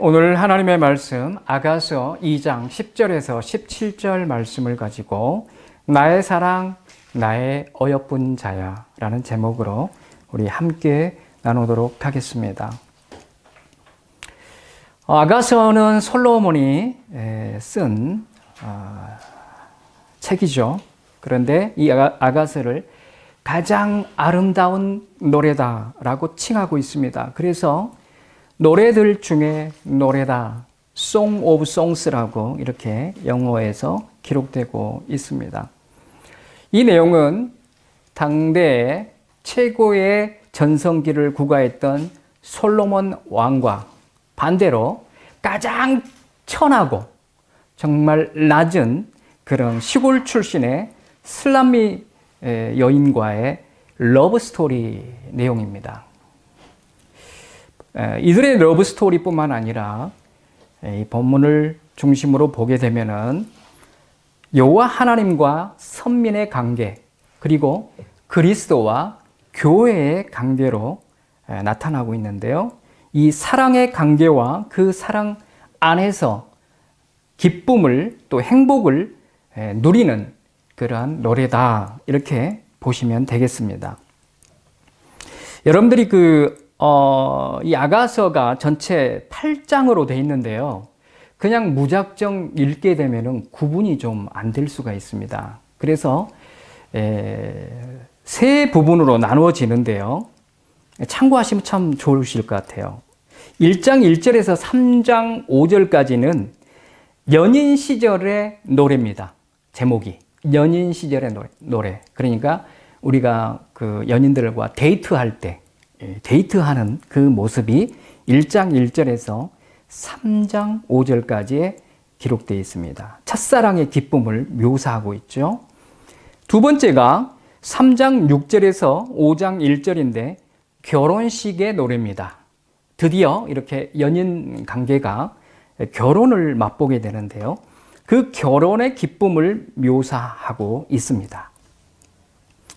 오늘 하나님의 말씀 아가서 2장 10절에서 17절 말씀을 가지고 나의 사랑, 나의 어여쁜 자야 라는 제목으로 우리 함께 나누도록 하겠습니다. 아가서는 솔로몬이 쓴 책이죠. 그런데 이 아가서를 가장 아름다운 노래다라고 칭하고 있습니다. 그래서 노래들 중에 노래다, Song of Songs라고 이렇게 영어에서 기록되고 있습니다. 이 내용은 당대의 최고의 전성기를 구가했던 솔로몬 왕과 반대로 가장 천하고 정말 낮은 그런 시골 출신의 슬람미 여인과의 러브 스토리 내용입니다. 이들의 러브 스토리뿐만 아니라 이 본문을 중심으로 보게 되면은 여호와 하나님과 선민의 관계, 그리고 그리스도와 교회의 관계로 나타나고 있는데요. 이 사랑의 관계와 그 사랑 안에서 기쁨을 또 행복을 누리는 그러한 노래다, 이렇게 보시면 되겠습니다. 여러분들이 이 아가서가 전체 8장으로 되어 있는데요. 그냥 무작정 읽게 되면 구분이 좀 안 될 수가 있습니다. 그래서 세 부분으로 나누어지는데요. 참고하시면 참 좋으실 것 같아요. 1장 1절에서 3장 5절까지는 연인 시절의 노래입니다. 제목이 연인 시절의 노래. 그러니까 우리가 그 연인들과 데이트할 때 데이트하는 그 모습이 1장 1절에서 3장 5절까지에 기록되어 있습니다. 첫사랑의 기쁨을 묘사하고 있죠. 두 번째가 3장 6절에서 5장 1절인데 결혼식의 노래입니다. 드디어 이렇게 연인 관계가 결혼을 맛보게 되는데요. 그 결혼의 기쁨을 묘사하고 있습니다.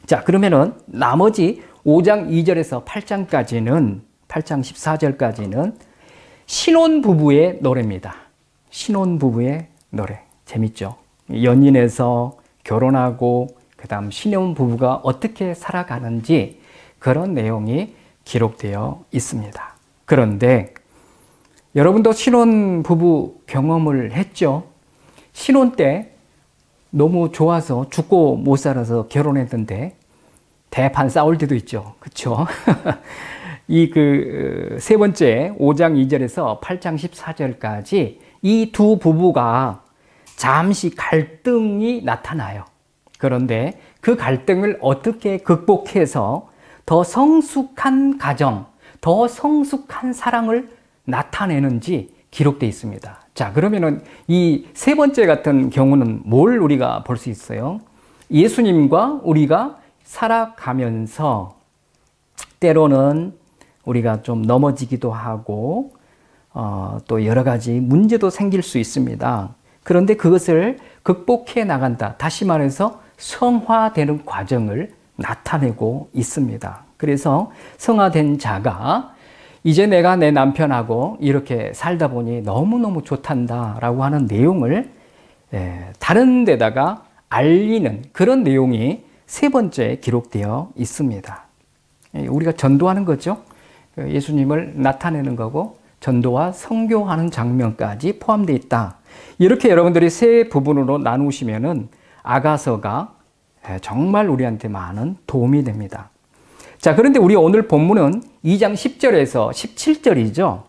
자, 그러면은 나머지 5장 2절에서 8장 14절까지는 신혼부부의 노래입니다. 신혼부부의 노래. 재밌죠? 연인에서 결혼하고 그 다음 신혼부부가 어떻게 살아가는지 그런 내용이 기록되어 있습니다. 그런데 여러분도 신혼부부 경험을 했죠? 신혼 때 너무 좋아서 죽고 못 살아서 결혼했는데 대판 싸울 때도 있죠. 그렇죠? 이 세 번째 5장 2절에서 8장 14절까지 이 두 부부가 잠시 갈등이 나타나요. 그런데 그 갈등을 어떻게 극복해서 더 성숙한 가정, 더 성숙한 사랑을 나타내는지 기록되어 있습니다. 자, 그러면은 이 세 번째 같은 경우는 뭘 우리가 볼 수 있어요? 예수님과 우리가 살아가면서 때로는 우리가 좀 넘어지기도 하고 또 여러 가지 문제도 생길 수 있습니다. 그런데 그것을 극복해 나간다. 다시 말해서 성화되는 과정을 나타내고 있습니다. 그래서 성화된 자가 이제 내가 내 남편하고 이렇게 살다 보니 너무너무 좋단다 라고 하는 내용을 다른 데다가 알리는 그런 내용이 세 번째 기록되어 있습니다. 우리가 전도하는 거죠. 예수님을 나타내는 거고 전도와 선교하는 장면까지 포함되어 있다. 이렇게 여러분들이 세 부분으로 나누시면은 아가서가 정말 우리한테 많은 도움이 됩니다. 자, 그런데 우리 오늘 본문은 2장 10절에서 17절이죠.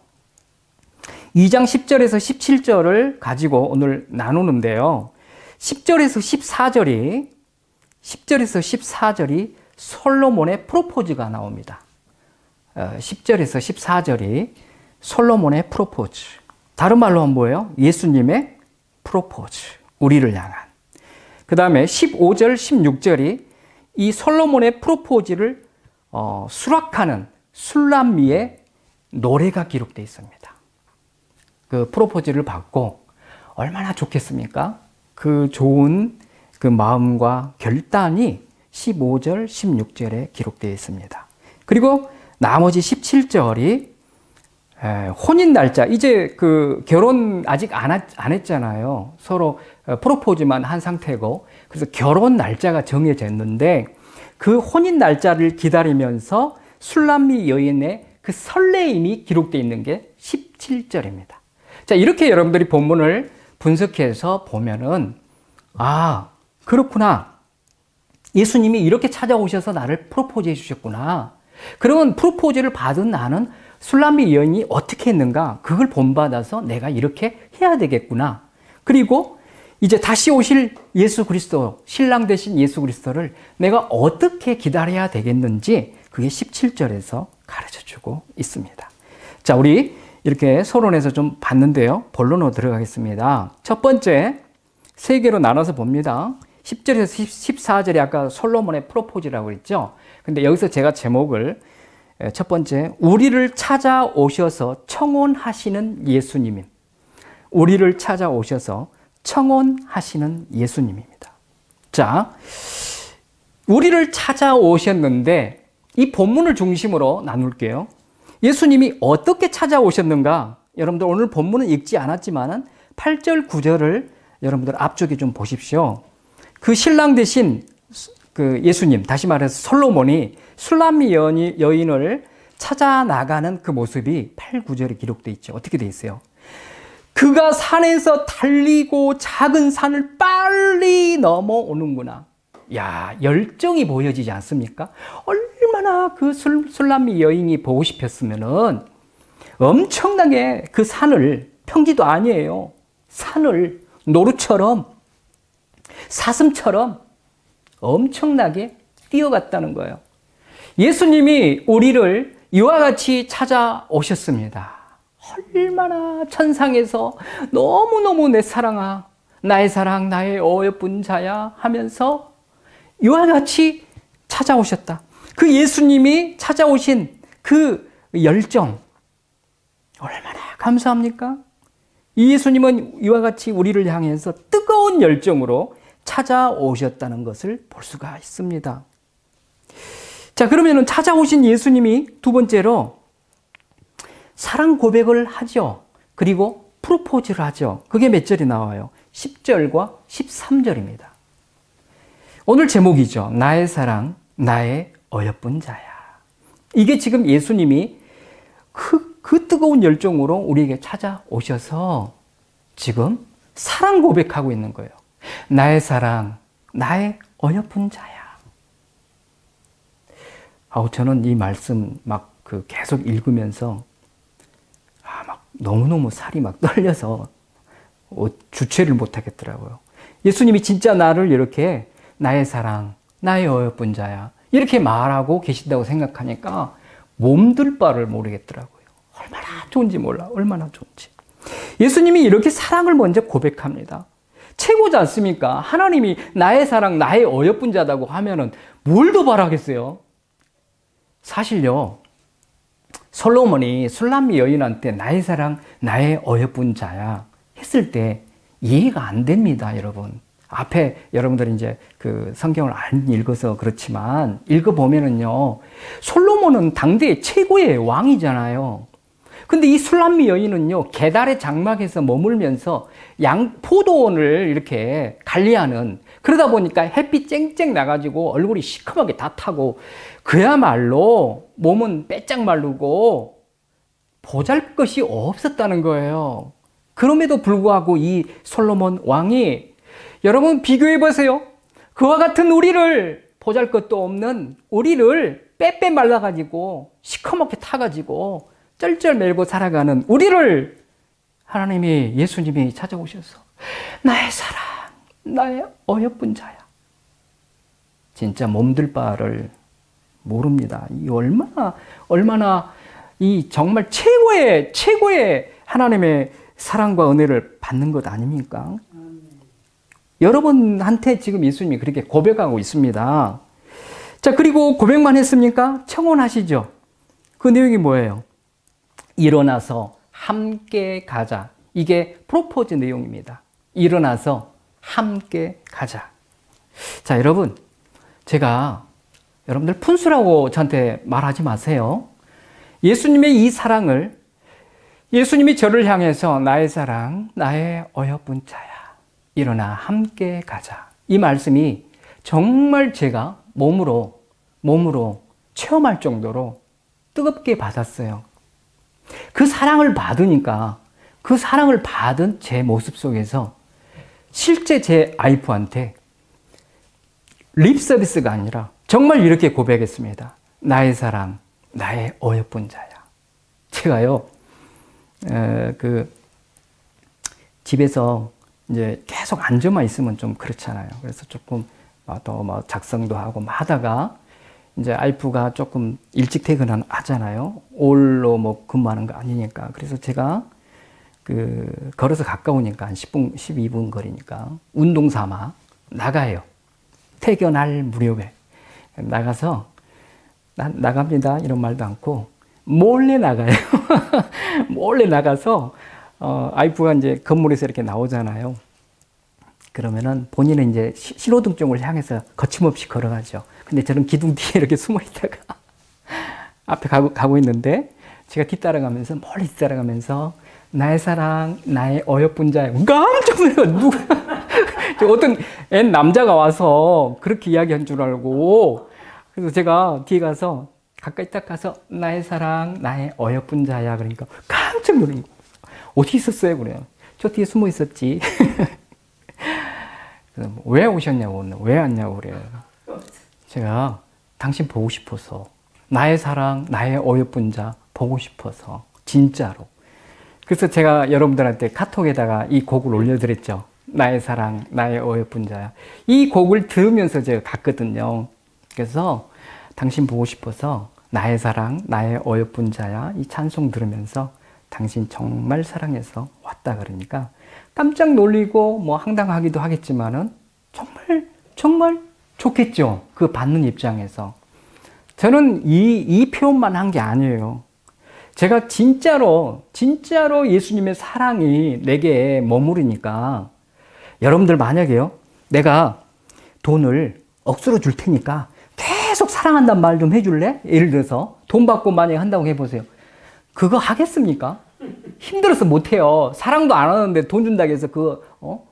2장 10절에서 17절을 가지고 오늘 나누는데요. 10절에서 14절이 솔로몬의 프로포즈가 나옵니다. 10절에서 14절이 솔로몬의 프로포즈. 다른 말로 하면 뭐예요? 예수님의 프로포즈. 우리를 향한. 그 다음에 15절, 16절이 이 솔로몬의 프로포즈를 수락하는 술람미의 노래가 기록되어 있습니다. 그 프로포즈를 받고 얼마나 좋겠습니까? 그 좋은 그 마음과 결단이 15절, 16절에 기록되어 있습니다. 그리고 나머지 17절이 혼인 날짜, 이제 그 결혼 아직 안 했잖아요. 서로 프로포즈만 한 상태고, 그래서 결혼 날짜가 정해졌는데, 그 혼인 날짜를 기다리면서 술람미 여인의 그 설레임이 기록되어 있는 게 17절입니다. 자, 이렇게 여러분들이 본문을 분석해서 보면은, 아, 그렇구나. 예수님이 이렇게 찾아오셔서 나를 프로포즈 해주셨구나. 그러면 프로포즈를 받은 나는 술람미 여인이 어떻게 했는가? 그걸 본받아서 내가 이렇게 해야 되겠구나. 그리고 이제 다시 오실 예수 그리스도, 신랑 되신 예수 그리스도를 내가 어떻게 기다려야 되겠는지 그게 17절에서 가르쳐주고 있습니다. 자, 우리 이렇게 서론에서 좀 봤는데요. 본론으로 들어가겠습니다. 첫 번째, 세 개로 나눠서 봅니다. 10절에서 14절이 아까 솔로몬의 프로포즈라고 그랬죠. 근데 여기서 제가 제목을 첫 번째, 우리를 찾아오셔서 청혼하시는 예수님. 우리를 찾아오셔서 청혼하시는 예수님입니다. 자, 우리를 찾아오셨는데 이 본문을 중심으로 나눌게요. 예수님이 어떻게 찾아오셨는가? 여러분들 오늘 본문은 읽지 않았지만 8절, 9절을 여러분들 앞쪽에 좀 보십시오. 그 신랑 되신 그 예수님, 다시 말해서 솔로몬이 술람미 여인을 찾아 나가는 그 모습이 8, 9절에 기록되어 있죠. 어떻게 되어 있어요? 그가 산에서 달리고 작은 산을 빨리 넘어오는구나. 야, 열정이 보여지지 않습니까? 얼마나 그 술람미 여인이 보고 싶었으면은 엄청나게 그 산을, 평지도 아니에요. 산을 노루처럼, 사슴처럼 엄청나게 뛰어갔다는 거예요. 예수님이 우리를 이와 같이 찾아오셨습니다. 얼마나 천상에서 너무너무 내 사랑아, 나의 사랑, 나의 어여쁜 자야 하면서 이와 같이 찾아오셨다. 그 예수님이 찾아오신 그 열정 얼마나 감사합니까? 이 예수님은 이와 같이 우리를 향해서 뜨거운 열정으로 찾아오셨다는 것을 볼 수가 있습니다. 자, 그러면은 찾아오신 예수님이 두 번째로 사랑 고백을 하죠. 그리고 프로포즈를 하죠. 그게 몇 절이 나와요? 10절과 13절입니다. 오늘 제목이죠. 나의 사랑, 나의 어여쁜 자야. 이게 지금 예수님이 그 뜨거운 열정으로 우리에게 찾아오셔서 지금 사랑 고백하고 있는 거예요. 나의 사랑, 나의 어여쁜 자야. 저는 이 말씀 막 계속 읽으면서 막 너무너무 살이 막 떨려서 주체를 못 하겠더라고요. 예수님이 진짜 나를 이렇게 나의 사랑, 나의 어여쁜 자야 이렇게 말하고 계신다고 생각하니까 몸둘 바를 모르겠더라고요. 얼마나 좋은지 몰라. 얼마나 좋은지. 예수님이 이렇게 사랑을 먼저 고백합니다. 최고지 않습니까? 하나님이 나의 사랑, 나의 어여쁜 자다고 하면은 뭘 더 바라겠어요? 사실요, 솔로몬이 술람미 여인한테 나의 사랑, 나의 어여쁜 자야 했을 때 이해가 안 됩니다, 여러분. 앞에 여러분들이 이제 그 성경을 안 읽어서 그렇지만 읽어보면은요, 솔로몬은 당대의 최고의 왕이잖아요. 근데 이 술람미 여인은요, 계달의 장막에서 머물면서 포도원을 이렇게 관리하는, 그러다 보니까 햇빛 쨍쨍 나가지고 얼굴이 시커멓게 다 타고 그야말로 몸은 빼짝 마르고 보잘것이 없었다는 거예요. 그럼에도 불구하고 이 솔로몬 왕이, 여러분 비교해 보세요. 그와 같은 우리를, 보잘것도 없는 우리를 빼빼 말라가지고 시커멓게 타가지고 쩔쩔 매고 살아가는 우리를 하나님이, 예수님이 찾아오셔서 나의 사랑, 나의 어여쁜 자야. 진짜 몸둘 바를 모릅니다. 이 얼마나 이 정말 최고의 하나님의 사랑과 은혜를 받는 것 아닙니까? 여러분한테 지금 예수님이 그렇게 고백하고 있습니다. 자, 그리고 고백만 했습니까? 청혼하시죠. 그 내용이 뭐예요? 일어나서 함께 가자. 이게 프로포즈 내용입니다. 일어나서 함께 가자. 자, 여러분, 제가 여러분들 푼수라고 저한테 말하지 마세요. 예수님의 이 사랑을 예수님이 저를 향해서 나의 사랑, 나의 어여쁜 자야, 일어나 함께 가자. 이 말씀이 정말 제가 몸으로 체험할 정도로 뜨겁게 받았어요. 그 사랑을 받으니까 그 사랑을 받은 제 모습 속에서 실제 제 와이프한테 립 서비스가 아니라 정말 이렇게 고백했습니다. 나의 사랑, 나의 어여쁜 자야. 제가요, 집에서 이제 계속 앉아만 있으면 좀 그렇잖아요. 그래서 조금 더 작성도 하고 하다가 이제 와이프가 조금 일찍 퇴근하잖아요. 올로 근무하는 거 아니니까. 그래서 제가 걸어서 가까우니까 한 10분, 12분 거리니까 운동 삼아 나가요. 퇴근할 무렵에 나가서 나갑니다 이런 말도 않고 몰래 나가요. 몰래 나가서 와이프가 이제 건물에서 이렇게 나오잖아요. 그러면은 본인은 이제 신호등 쪽을 향해서 거침없이 걸어가죠. 근데 저는 기둥 뒤에 이렇게 숨어 있다가 앞에 가고 있는데 제가 뒤따라가면서 멀리 뒤따라가면서 나의 사랑, 나의 어여쁜 자야. 깜짝 놀라요. 누가 어떤 애 남자가 와서 그렇게 이야기한 줄 알고 그래서 제가 뒤에 가서 가까이 딱 가서 나의 사랑, 나의 어여쁜 자야. 그러니까 깜짝 놀란 거예요. 어디 있었어요? 그래요. 저 뒤에 숨어 있었지. 왜 오셨냐고, 왜 왔냐고 그래요. 제가 당신 보고 싶어서, 나의 사랑, 나의 어여쁜 자 보고 싶어서, 진짜로. 그래서 제가 여러분들한테 카톡에다가 이 곡을 올려드렸죠. 나의 사랑, 나의 어여쁜 자야. 이 곡을 들으면서 제가 갔거든요. 그래서 당신 보고 싶어서 나의 사랑, 나의 어여쁜 자야 이 찬송 들으면서 당신 정말 사랑해서 왔다 그러니까 깜짝 놀리고 황당하기도 하겠지만은 정말 좋겠죠. 그 받는 입장에서. 저는 이 표현만 한 게 아니에요. 제가 진짜로 예수님의 사랑이 내게 머무르니까 여러분들 만약에요. 내가 돈을 억수로 줄 테니까 계속 사랑한다는 말 좀 해줄래? 예를 들어서 돈 받고 만약에 한다고 해보세요. 그거 하겠습니까? 힘들어서 못해요. 사랑도 안 하는데 돈 준다고 해서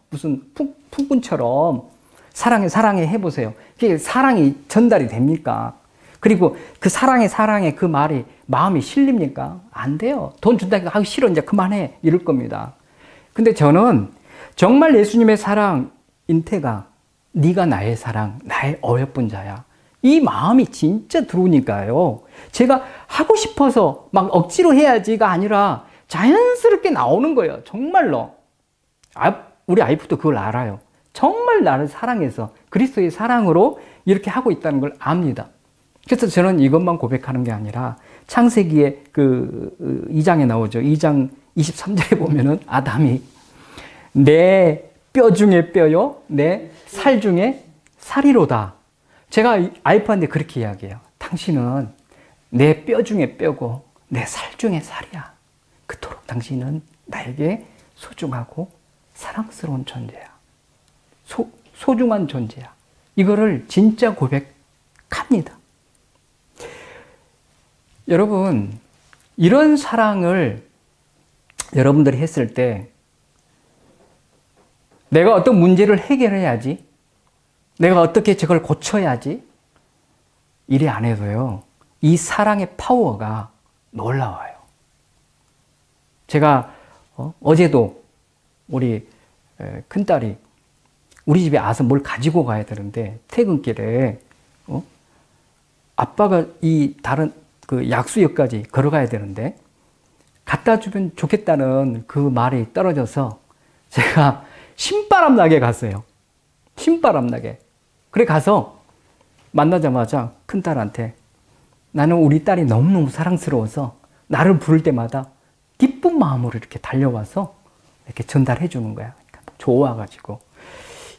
무슨 풍꾼처럼 사랑해 해보세요. 그게 사랑이 전달이 됩니까? 그리고 그 사랑해 그 말이 마음이 실립니까? 안 돼요. 돈 준다고 하기 싫어 이제 그만해 이럴 겁니다. 근데 저는 정말 예수님의 사랑 인태가 네가 나의 사랑, 나의 어여쁜 자야. 이 마음이 진짜 들어오니까요. 제가 하고 싶어서 막 억지로 해야지가 아니라 자연스럽게 나오는 거예요. 정말로. 우리 와이프도 그걸 알아요. 정말 나를 사랑해서 그리스도의 사랑으로 이렇게 하고 있다는 걸 압니다. 그래서 저는 이것만 고백하는 게 아니라 창세기의 2장에 나오죠. 2장 23절에 보면은 아담이 내 뼈 중에 뼈요, 내 살 중에 살이로다. 제가 와이프한테 그렇게 이야기해요. 당신은 내 뼈 중에 뼈고 내 살 중에 살이야. 그토록 당신은 나에게 소중하고 사랑스러운 존재야. 소중한 존재야. 이거를 진짜 고백합니다. 여러분, 이런 사랑을 여러분들이 했을 때 내가 어떤 문제를 해결해야지, 내가 어떻게 저걸 고쳐야지, 이래 안 해도요, 이 사랑의 파워가 놀라워요. 제가 어제도 우리 큰딸이 우리 집에 와서 뭘 가지고 가야 되는데 퇴근길에 아빠가 이 다른 그 약수역까지 걸어가야 되는데 갖다 주면 좋겠다는 그 말이 떨어져서 제가 신바람 나게 갔어요. 신바람 나게. 그래 가서 만나자마자 큰딸한테 나는 우리 딸이 너무너무 사랑스러워서 나를 부를 때마다 기쁜 마음으로 이렇게 달려와서 이렇게 전달해 주는 거야. 그러니까 좋아가지고.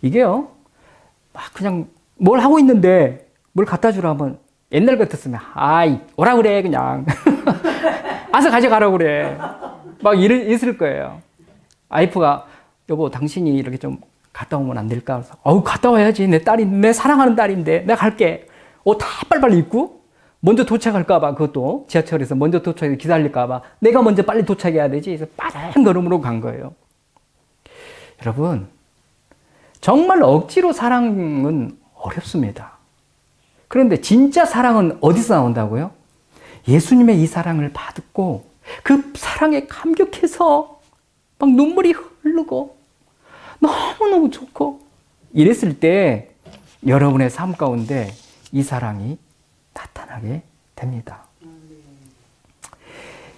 이게요, 막 그냥 뭘 하고 있는데 뭘 갖다 주라 하면 옛날 같았으면, 아이, 오라 그래, 그냥. 와서 가져가라고 그래. 막 이랬을 거예요. 와이프가, 여보, 당신이 이렇게 좀 갔다 오면 안 될까? 그래서, 갔다 와야지. 내 사랑하는 딸인데. 내가 갈게. 옷 다 빨리빨리 입고, 먼저 도착할까봐 그것도 지하철에서 먼저 도착해서 기다릴까봐 내가 먼저 빨리 도착해야 되지. 그래서 빠른 걸음으로 간 거예요. 여러분, 정말 억지로 사랑은 어렵습니다. 그런데 진짜 사랑은 어디서 나온다고요? 예수님의 이 사랑을 받고 그 사랑에 감격해서 막 눈물이 흐르고 너무너무 좋고 이랬을 때 여러분의 삶 가운데 이 사랑이 나타나게 됩니다.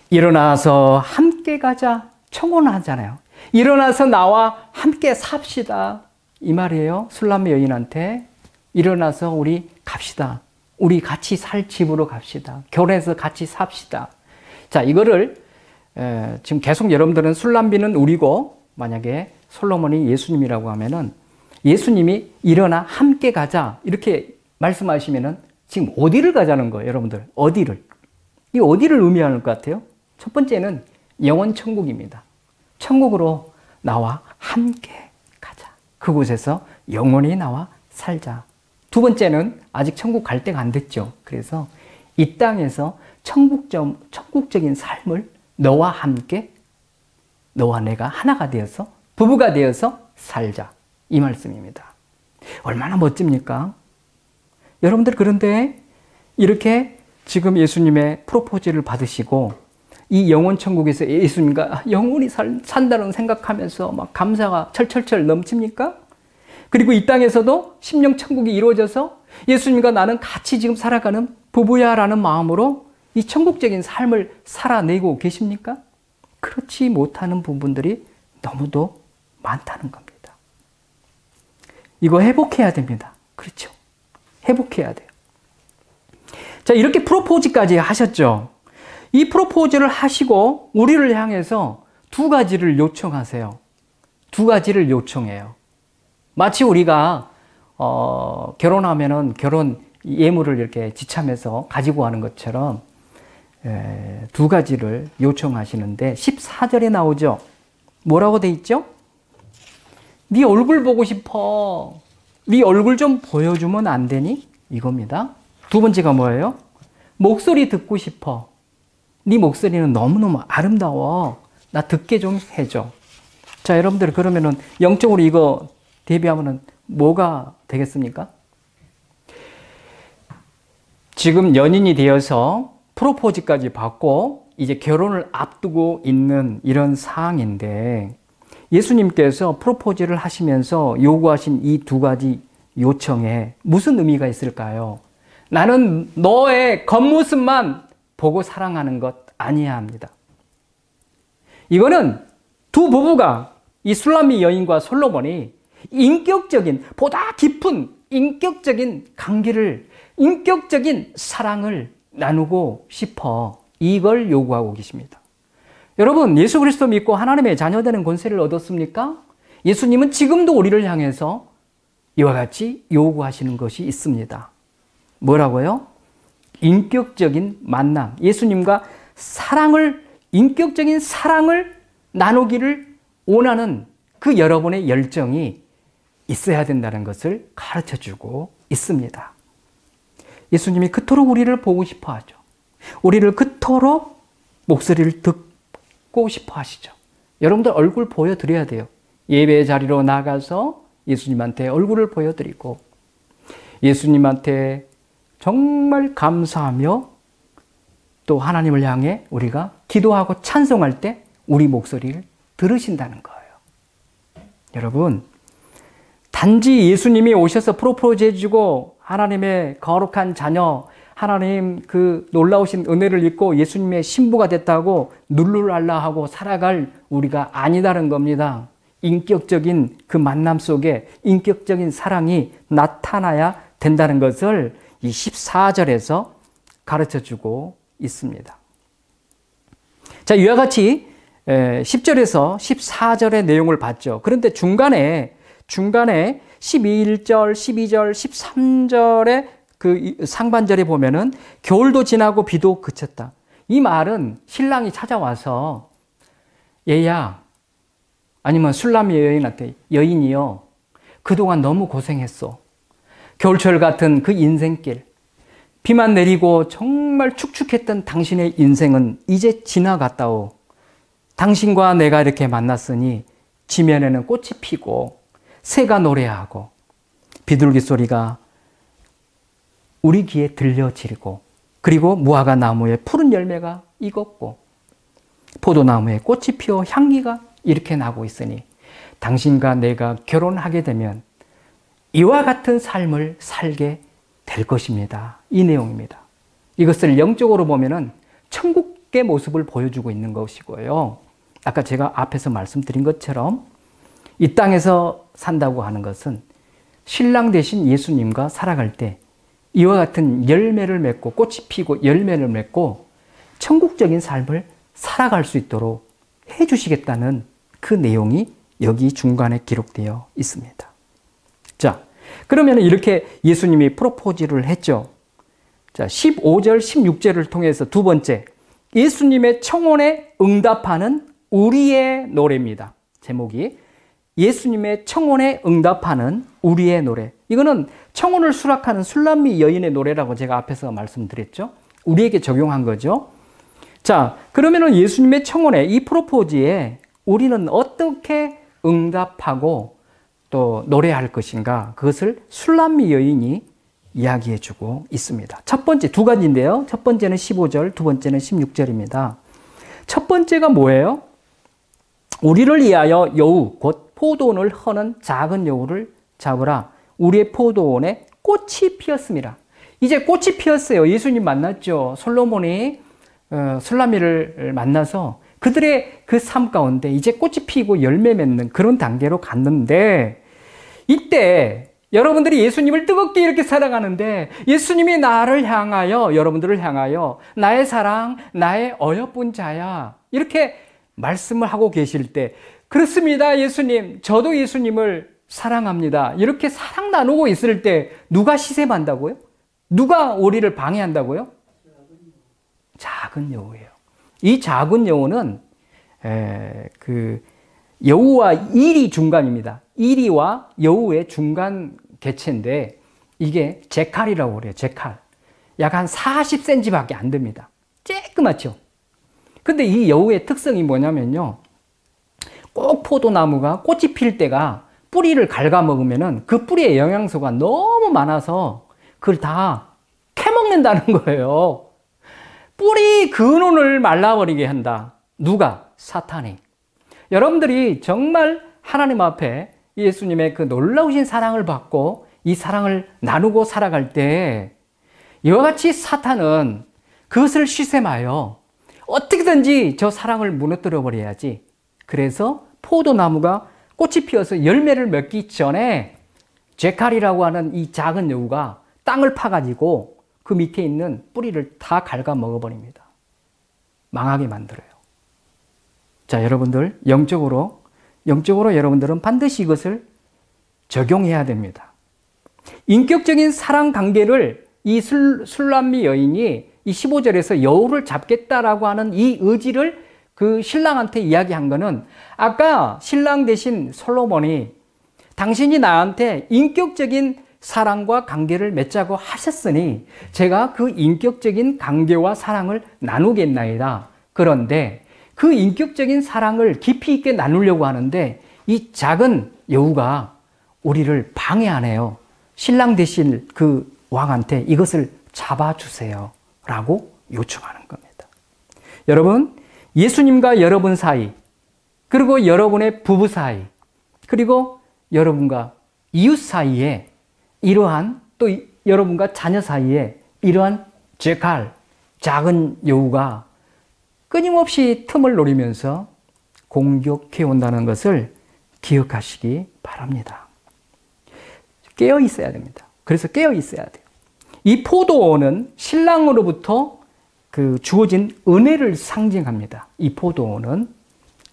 일어나서 함께 가자 청혼하잖아요. 일어나서 나와 함께 삽시다 이 말이에요. 술람 여인한테 일어나서 우리 갑시다. 우리 같이 살 집으로 갑시다. 결혼해서 같이 삽시다. 자, 이거를 지금 계속 여러분들은 술람비는 우리고 만약에 솔로몬이 예수님이라고 하면은 예수님이 일어나 함께 가자 이렇게 말씀하시면은 지금 어디를 가자는 거예요, 여러분들? 어디를? 이 어디를 의미하는 것 같아요? 첫 번째는 영원 천국입니다. 천국으로 나와 함께 가자. 그곳에서 영원히 나와 살자. 두 번째는 아직 천국 갈 때가 안 됐죠. 그래서 이 땅에서 천국적인 삶을 너와 함께, 너와 내가 하나가 되어서 부부가 되어서 살자. 이 말씀입니다. 얼마나 멋집니까? 여러분들 그런데 이렇게 지금 예수님의 프로포즈를 받으시고 이 영원 천국에서 예수님과 영원히 산다는 생각하면서 막 감사가 철철철 넘칩니까? 그리고 이 땅에서도 심령 천국이 이루어져서 예수님과 나는 같이 지금 살아가는 부부야라는 마음으로 이 천국적인 삶을 살아내고 계십니까? 그렇지 못하는 부분들이 너무도 많다는 겁니다. 이거 회복해야 됩니다. 그렇죠? 회복해야 돼요. 자, 이렇게 프로포즈까지 하셨죠. 이 프로포즈를 하시고 우리를 향해서 두 가지를 요청하세요. 두 가지를 요청해요. 마치 우리가 결혼하면은 결혼 예물을 이렇게 지참해서 가지고 하는 것처럼 두 가지를 요청하시는데 14절에 나오죠. 뭐라고 돼 있죠? 네 얼굴 보고 싶어. 네 얼굴 좀 보여주면 안 되니? 이겁니다. 두 번째가 뭐예요? 목소리 듣고 싶어. 네 목소리는 너무너무 아름다워. 나 듣게 좀 해줘. 자, 여러분들 그러면은 영적으로 이거 대비하면은 뭐가 되겠습니까? 지금 연인이 되어서 프로포즈까지 받고 이제 결혼을 앞두고 있는 이런 상황인데 예수님께서 프로포즈를 하시면서 요구하신 이 두 가지 요청에 무슨 의미가 있을까요? 나는 너의 겉모습만 보고 사랑하는 것 아니야 합니다. 이거는 두 부부가 이 술람미 여인과 솔로몬이 인격적인 보다 깊은 인격적인 관계를 인격적인 사랑을 나누고 싶어 이걸 요구하고 계십니다. 여러분 예수 그리스도 믿고 하나님의 자녀되는 권세를 얻었습니까? 예수님은 지금도 우리를 향해서 이와 같이 요구하시는 것이 있습니다. 뭐라고요? 인격적인 만남, 예수님과 인격적인 사랑을 나누기를 원하는 그 여러분의 열정이 있어야 된다는 것을 가르쳐주고 있습니다. 예수님이 그토록 우리를 보고 싶어 하죠. 우리를 그토록 목소리를 듣고 싶어 하시죠. 여러분들 얼굴 보여드려야 돼요. 예배 자리로 나가서 예수님한테 얼굴을 보여드리고 예수님한테 정말 감사하며 또 하나님을 향해 우리가 기도하고 찬송할 때 우리 목소리를 들으신다는 거예요. 여러분, 단지 예수님이 오셔서 프로포즈 해주고 하나님의 거룩한 자녀, 하나님 그 놀라우신 은혜를 입고 예수님의 신부가 됐다고 룰루랄라 하고 살아갈 우리가 아니다는 겁니다. 인격적인 그 만남 속에 인격적인 사랑이 나타나야 된다는 것을 이 14절에서 가르쳐주고 있습니다. 자, 이와 같이 10절에서 14절의 내용을 봤죠. 그런데 중간에 11절, 12절, 13절의 그 상반절에 보면은 겨울도 지나고 비도 그쳤다. 이 말은 신랑이 찾아와서 얘야, 아니면 술람이 여인한테 여인이요. 그동안 너무 고생했어. 겨울철 같은 그 인생길. 비만 내리고 정말 축축했던 당신의 인생은 이제 지나갔다오. 당신과 내가 이렇게 만났으니 지면에는 꽃이 피고 새가 노래하고 비둘기 소리가 우리 귀에 들려지고 그리고 무화과 나무에 푸른 열매가 익었고 포도나무에 꽃이 피어 향기가 이렇게 나고 있으니 당신과 내가 결혼하게 되면 이와 같은 삶을 살게 될 것입니다. 이 내용입니다. 이것을 영적으로 보면은 천국의 모습을 보여주고 있는 것이고요. 아까 제가 앞에서 말씀드린 것처럼 이 땅에서 산다고 하는 것은 신랑 되신 예수님과 살아갈 때 이와 같은 열매를 맺고 꽃이 피고 열매를 맺고 천국적인 삶을 살아갈 수 있도록 해주시겠다는 그 내용이 여기 중간에 기록되어 있습니다. 자, 그러면 이렇게 예수님이 프로포즈를 했죠. 자, 15절, 16절을 통해서 두 번째, 예수님의 청혼에 응답하는 우리의 노래입니다. 제목이 예수님의 청혼에 응답하는 우리의 노래. 이거는 청혼을 수락하는 술람미 여인의 노래라고 제가 앞에서 말씀드렸죠. 우리에게 적용한 거죠. 자, 그러면은 예수님의 청혼에 이 프로포즈에 우리는 어떻게 응답하고 또 노래할 것인가? 그것을 술람미 여인이 이야기해 주고 있습니다. 첫 번째 두 가지인데요. 첫 번째는 15절, 두 번째는 16절입니다. 첫 번째가 뭐예요? 우리를 위하여 여우, 곧 포도원을 허는 작은 여우를 잡으라. 우리의 포도원에 꽃이 피었습니다. 이제 꽃이 피었어요. 예수님 만났죠. 솔로몬이 술람미를 만나서 그들의 그 삶 가운데 이제 꽃이 피고 열매 맺는 그런 단계로 갔는데 이때 여러분들이 예수님을 뜨겁게 이렇게 사랑하는데 예수님이 나를 향하여 여러분들을 향하여 나의 사랑, 나의 어여쁜 자야 이렇게 말씀을 하고 계실 때 그렇습니다. 예수님, 저도 예수님을 사랑합니다. 이렇게 사랑 나누고 있을 때 누가 시샘한다고요? 누가 우리를 방해한다고요? 작은 여우예요. 이 작은 여우는 그 여우와 이리 중간입니다. 이리와 여우의 중간 개체인데 이게 제칼이라고 그래요. 제칼. 약 한 40cm밖에 안 됩니다. 쬐끄맣죠. 근데 이 여우의 특성이 뭐냐면요. 꼭 포도나무가 꽃이 필 때가 뿌리를 갉아먹으면은 그 뿌리에 영양소가 너무 많아서 그걸 다 캐먹는다는 거예요. 뿌리 근원을 말라버리게 한다. 누가? 사탄이. 여러분들이 정말 하나님 앞에 예수님의 그 놀라우신 사랑을 받고 이 사랑을 나누고 살아갈 때 이와 같이 사탄은 그것을 시샘하여 어떻게든지 저 사랑을 무너뜨려 버려야지. 그래서 포도나무가 꽃이 피어서 열매를 맺기 전에 제칼이라고 하는 이 작은 여우가 땅을 파가지고 그 밑에 있는 뿌리를 다 갉아 먹어버립니다. 망하게 만들어요. 자, 여러분들 영적으로 여러분들은 반드시 이것을 적용해야 됩니다. 인격적인 사랑 관계를 이 술람미 여인이 이 15절에서 여우를 잡겠다라고 하는 이 의지를 그 신랑한테 이야기한 거는 아까 신랑 대신 솔로몬이 당신이 나한테 인격적인 사랑과 관계를 맺자고 하셨으니 제가 그 인격적인 관계와 사랑을 나누겠나이다. 그런데 그 인격적인 사랑을 깊이 있게 나누려고 하는데 이 작은 여우가 우리를 방해하네요. 신랑 대신 그 왕한테 이것을 잡아주세요. 라고 요청하는 겁니다. 여러분, 예수님과 여러분 사이, 그리고 여러분의 부부 사이, 그리고 여러분과 이웃 사이에 이러한 또 여러분과 자녀 사이에 이러한 제칼, 작은 여우가 끊임없이 틈을 노리면서 공격해 온다는 것을 기억하시기 바랍니다. 깨어 있어야 됩니다. 그래서 깨어 있어야 돼요. 이 포도원은 신랑으로부터 그 주어진 은혜를 상징합니다. 이 포도원은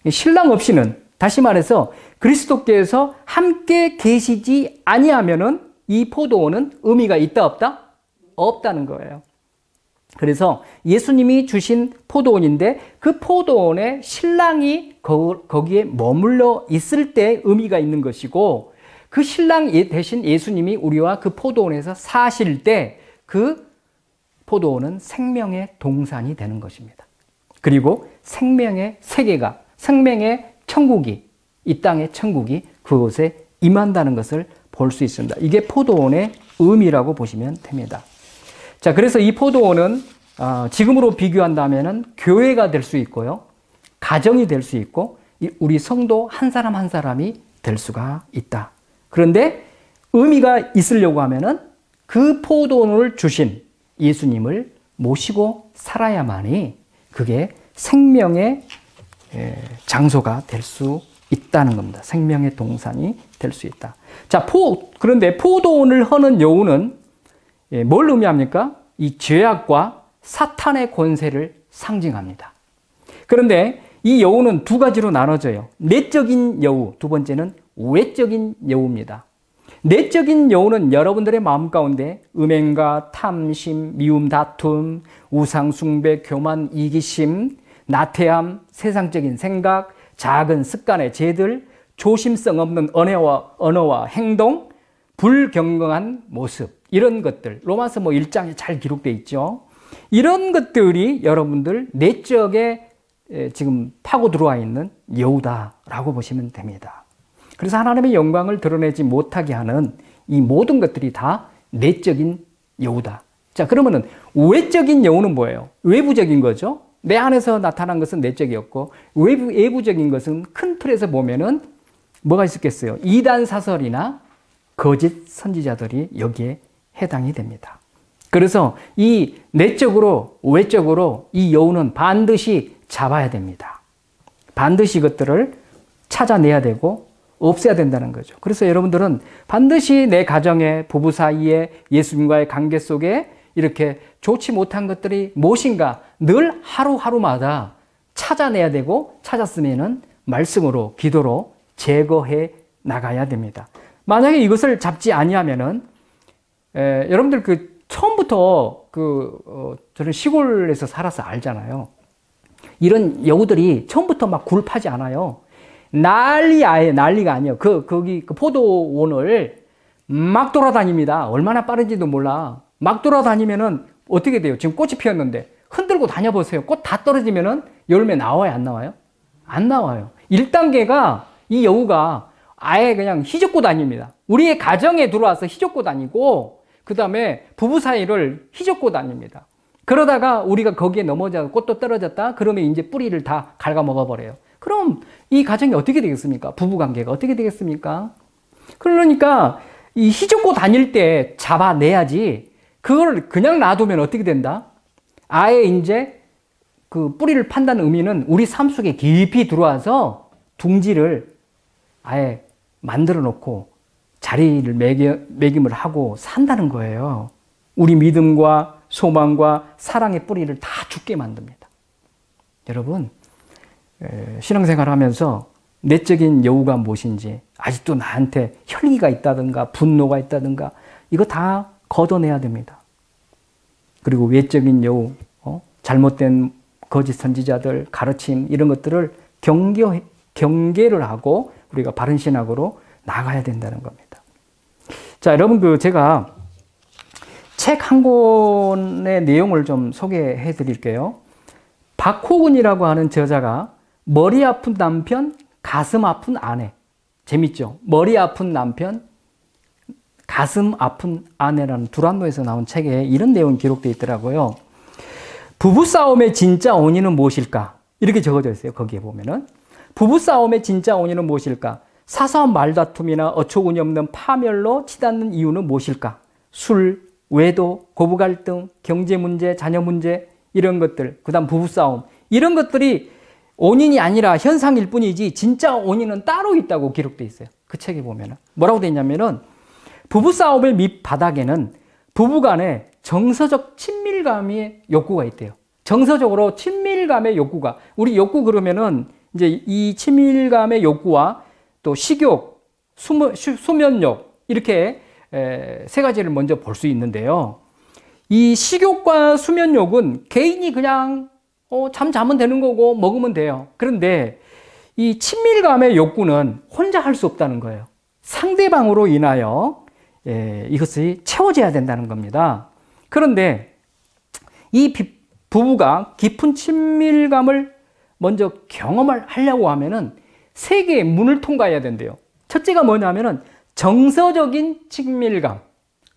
신랑 없이는 다시 말해서 그리스도께서 함께 계시지 아니하면은 이 포도원은 의미가 있다 없다? 없다는 거예요. 그래서 예수님이 주신 포도원인데 그 포도원에 신랑이 거기에 머물러 있을 때 의미가 있는 것이고 그 신랑 대신 예수님이 우리와 그 포도원에서 사실 때 그 포도원은 생명의 동산이 되는 것입니다. 그리고 생명의 세계가, 생명의 천국이, 이 땅의 천국이 그곳에 임한다는 것을 볼 수 있습니다. 이게 포도원의 의미라고 보시면 됩니다. 자, 그래서 이 포도원은 지금으로 비교한다면 교회가 될 수 있고요. 가정이 될 수 있고 우리 성도 한 사람 한 사람이 될 수가 있다. 그런데 의미가 있으려고 하면은 그 포도원을 주신 예수님을 모시고 살아야만이 그게 생명의 장소가 될 수 있다는 겁니다. 생명의 동산이 될 수 있다. 자, 그런데 포도원을 허는 여우는 뭘 의미합니까? 이 죄악과 사탄의 권세를 상징합니다. 그런데 이 여우는 두 가지로 나눠져요. 내적인 여우, 두 번째는 외적인 여우입니다. 내적인 여우는 여러분들의 마음 가운데 음행과 탐심, 미움, 다툼, 우상 숭배, 교만, 이기심, 나태함, 세상적인 생각, 작은 습관의 죄들, 조심성 없는 언어와 행동, 불경건한 모습, 이런 것들, 로마서 1장에 잘 기록되어 있죠. 이런 것들이 여러분들 내적에 지금 파고 들어와 있는 여우다라고 보시면 됩니다. 그래서 하나님의 영광을 드러내지 못하게 하는 이 모든 것들이 다 내적인 여우다. 자, 그러면은 외적인 여우는 뭐예요? 외부적인 거죠. 내 안에서 나타난 것은 내적이었고 외부적인 것은 큰 틀에서 보면은 뭐가 있었겠어요? 이단 사설이나 거짓 선지자들이 여기에 해당이 됩니다. 그래서 이 내적으로 외적으로 이 여우는 반드시 잡아야 됩니다. 반드시 이것들을 찾아내야 되고 없애야 된다는 거죠. 그래서 여러분들은 반드시 내 가정에, 부부 사이에, 예수님과의 관계 속에 이렇게 좋지 못한 것들이 무엇인가 늘 하루하루마다 찾아내야 되고 찾았으면은 말씀으로, 기도로 제거해 나가야 됩니다. 만약에 이것을 잡지 아니하면은 여러분들 처음부터 저는 시골에서 살아서 알잖아요. 이런 여우들이 처음부터 막 굴파지 않아요. 난리가 아니에요. 거기 포도원을 막 돌아다닙니다. 얼마나 빠른지도 몰라. 막 돌아다니면은 어떻게 돼요? 지금 꽃이 피었는데 흔들고 다녀보세요. 꽃 다 떨어지면은 열매 나와요? 안 나와요? 안 나와요. 1단계가 이 여우가 아예 그냥 휘젓고 다닙니다. 우리의 가정에 들어와서 휘젓고 다니고 그 다음에 부부 사이를 휘젓고 다닙니다. 그러다가 우리가 거기에 넘어져 꽃도 떨어졌다 그러면 이제 뿌리를 다 갉아먹어 버려요. 그럼 이 가정이 어떻게 되겠습니까? 부부 관계가 어떻게 되겠습니까? 그러니까 이 휘젓고 다닐 때 잡아내야지 그걸 그냥 놔두면 어떻게 된다? 아예 이제 그 뿌리를 판다는 의미는 우리 삶 속에 깊이 들어와서 둥지를 아예 만들어 놓고 자리를 매김을 하고 산다는 거예요. 우리 믿음과 소망과 사랑의 뿌리를 다 죽게 만듭니다. 여러분, 신앙생활을 하면서 내적인 여우가 무엇인지 아직도 나한테 혈기가 있다든가 분노가 있다든가 이거 다 걷어내야 됩니다. 그리고 외적인 여우, 잘못된 거짓 선지자들, 가르침 이런 것들을 경계를 하고 우리가 바른 신학으로 나가야 된다는 겁니다. 자, 여러분 제가 책 한 권의 내용을 좀 소개해 드릴게요. 박호근이라고 하는 저자가 머리 아픈 남편, 가슴 아픈 아내. 재밌죠? 머리 아픈 남편, 가슴 아픈 아내라는 두란노에서 나온 책에 이런 내용이 기록되어 있더라고요. 부부싸움의 진짜 원인은 무엇일까? 이렇게 적어져 있어요. 거기에 보면은. 부부싸움의 진짜 원인은 무엇일까? 사소한 말다툼이나 어처구니 없는 파멸로 치닫는 이유는 무엇일까? 술, 외도, 고부 갈등, 경제 문제, 자녀 문제 이런 것들, 그 다음 부부싸움 이런 것들이 원인이 아니라 현상일 뿐이지 진짜 원인은 따로 있다고 기록되어 있어요. 그 책에 보면은 뭐라고 되어 있냐면은 부부싸움의 밑바닥에는 부부간에 정서적 친밀감의 욕구가 있대요. 정서적으로 친밀감의 욕구가, 우리 욕구 그러면은 이제 이 친밀감의 욕구와 또 식욕, 수면욕 이렇게 세 가지를 먼저 볼 수 있는데요. 이 식욕과 수면욕은 개인이 그냥 잠 자면 되는 거고 먹으면 돼요. 그런데 이 친밀감의 욕구는 혼자 할 수 없다는 거예요. 상대방으로 인하여 이것이 채워져야 된다는 겁니다. 그런데 이 부부가 깊은 친밀감을 먼저 경험을 하려고 하면은 세 개의 문을 통과해야 된대요. 첫째가 뭐냐면은 정서적인 친밀감,